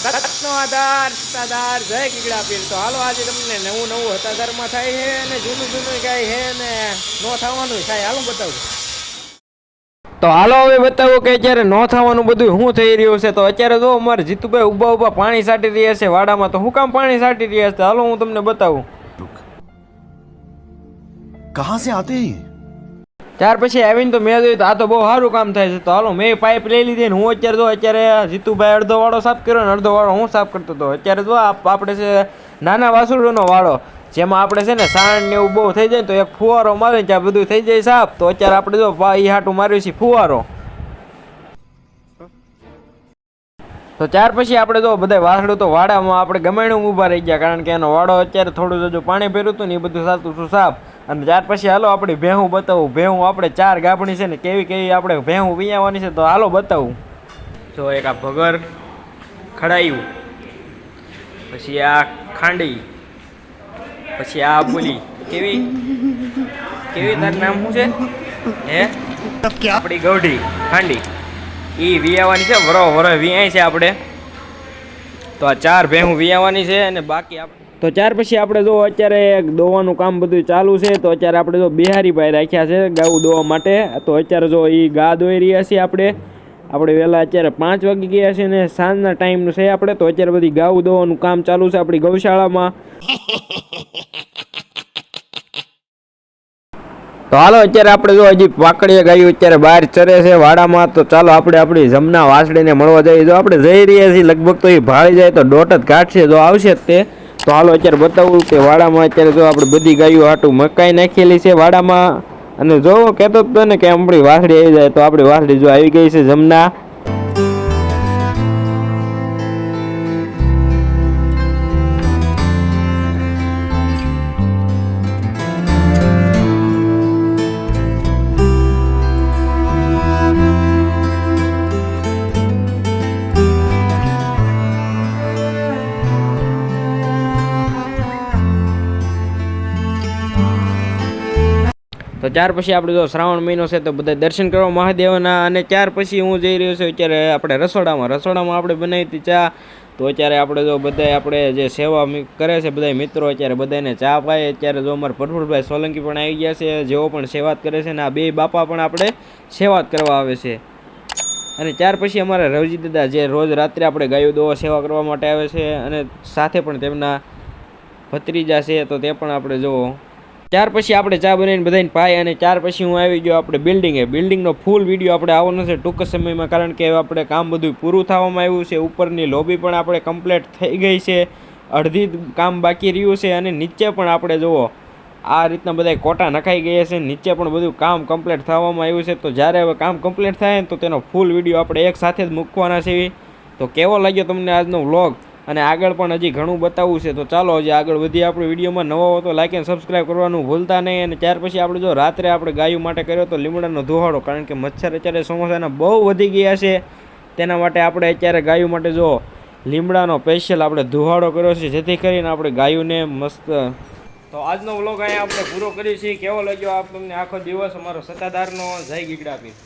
કચ્છનો આધાર સત્તાધાર જય ગીગડા પીર. તો હાલો આજે તમને નવું નવું હતાધારમાં થાય છે અને જૂનું જૂનું કાંઈ છે ને નો થવાનું થાય. હાલો બતાવું. તો હાલો હવે બતાવો કે અત્યારે નો થવાનું બધું શું થઈ રહ્યું છે. તો અત્યારે જો અમારે જીતુભાઈ ઊભા ઊભા પાણી સાટી રહ્યા છે વાડામાં. તો હું કામ પાણી સાટી રહ્યા છે હાલો હું તમને બતાવું. कहां से आते हैं? ત્યાર પછી આવીને તો મેં જોયું તો આ તો બહુ સારું કામ થાય છે. તો હાલો મેં પાઇપ લઈ લીધી ને હું અત્યારે જીતુભાઈ અડધો વાળો સાફ કર્યો ને અડધો વાળો હું સાફ કરતો હતો. અત્યારે જો આપણે છે નાના વાસુડોનો વાળો જેમાં આપણે છે ને સાણ ને એવું બહુ થઈ જાય તો એક ફુવારો મારે ત્યાં બધું થઈ જાય સાફ. તો અત્યારે આપણે જો એ હાટું માર્યું છે ફુવારો. તો ત્યાર પછી આપણે જો બધા વાસડું તો વાડામાં આપણે ગમાણું ઊભા રહી ગયા કારણ કે એનો વાડો અત્યારે થોડું જો પાણી ભર્યું હતું ને એ બધું સાતું હતું સાફ. અને ત્યાર પછી હાલો આપણી ભેહું બતાવું. ભેહું આપણે 4 ગાભણી છે ને કેવી કેવી આપણે ભેહું વિયાવાની છે. તો હાલો બતાવું. જો એક આ ભગર ખડાયું, પછી આ ખાંડી, પછી આ બોલી કેવી કેવી તાર નામ શું છે હે આપણી ગૌઢી ખાંડી એ વિયાવાની છે. વરો વિયાય છે આપણે. તો આ 4 ભેહું વિયાવાની છે અને બાકી આપણે તો ત્યાર પછી આપણે જો અત્યારે દોવાનું કામ બધું ચાલુ છે. તો અત્યારે આપણે જો બિહારી ભાઈ રાખ્યા છે ગાવું દોવા માટે. તો અત્યારે જો એ ગા દોઈ રહ્યા છીએ આપણે વહેલા અત્યારે 5 વાગી ગયા છે ને સાંજના ટાઈમનું છે આપણે. તો અત્યારે બધી ગાવું દોવાનું કામ ચાલુ છે આપણી ગૌશાળામાં. તો હાલો અત્યારે આપણે જો હજી પાકડીએ ગાયું અત્યારે બહાર ચરે છે વાડામાં. તો ચાલો આપણે આપણી જમના વાસળીને મળવા જઈએ. જો આપણે જઈ રહ્યા છીએ લગભગ તો એ ભાળી જાય તો દોટ જ કાઢશે જો આવશે જ તે. તો હાલો અત્યારે બતાવું કે વાડામાં અત્યારે જો આપણે બધી ગાયો હાટું મકાઈ નાખેલી છે વાડામાં. અને જો કહેતો હતો ને કે આપણી વાસળી આવી જાય તો આપણી વાસળી જો આવી ગઈ છે જમના. તો ત્યાર પછી આપણે જો શ્રાવણ મહિનો છે તો બધા દર્શન કરવા મહાદેવના. અને ત્યાર પછી હું જઈ રહ્યો છું અત્યારે આપણે રસોડામાં આપણે બનાવી હતી ચા. તો અત્યારે આપણે જો બધા આપણે જે સેવા કરે છે બધા મિત્રો અત્યારે બધાને ચા પાય. અત્યારે જો અમારા પ્રફુલભાઈ સોલંકી પણ આવી ગયા છે જેઓ પણ સેવાત કરે છે. ને આ 2 બાપા પણ આપણે સેવાત કરવા આવે છે. અને ત્યાર પછી અમારા રવજી દાદા જે રોજ રાત્રે આપણે ગાયો દોવા સેવા કરવા માટે આવે છે અને સાથે પણ તેમના ભત્રીજા છે તો તે પણ આપણે જોવો. ત્યાર પછી આપણે ચા બનાવીને બધાને પાય. અને ત્યાર પછી હું આવી ગયો આપણે બિલ્ડિંગનો ફૂલ વિડીયો આપણે આવવાનો છે ટૂંક સમયમાં કારણ કે આપણે કામ બધું પૂરું થવામાં આવ્યું છે. ઉપરની લોબી પણ આપણે કમ્પ્લીટ થઈ ગઈ છે, અડધી કામ બાકી રહ્યું છે. અને નીચે પણ આપણે જુઓ આ રીતના બધા કોટા નખાઈ ગયા છે. નીચે પણ બધું કામ કમ્પ્લીટ થવામાં આવ્યું છે. તો જ્યારે હવે કામ કમ્પ્લીટ થાય ને તો તેનો ફૂલ વિડીયો આપણે એક સાથે જ મૂકવાના છે. તો કેવો લાગ્યો તમને આજનો વ્લોગ? અને આગળ પણ હજી ઘણું બતાવવું છે. તો ચાલો હજી આગળ વધી આપણે વિડીયોમાં. નવો હો તો લાઈક એન્ડ સબસ્ક્રાઈબ કરવાનું ભૂલતા નહીં. અને ત્યાર પછી આપણે જો રાત્રે આપણે ગાયું માટે કર્યો તો લીમડાનો ધુવાડો કારણ કે મચ્છર અત્યારે ચોમાસાના બહુ વધી ગયા છે. તેના માટે આપણે અત્યારે ગાયું માટે જો લીમડાનો સ્પેશિયલ આપણે ધુવાડો કર્યો છે જેથી કરીને આપણે ગાયુંને મસ્ત. તો આજનો વ્લોગ અહીંયા આપણે પૂરો કરીએ છીએ. કેવો લાગ્યો આપ તમને આખો દિવસ અમારો સત્તાધારનો? જય ગીગડા પીર.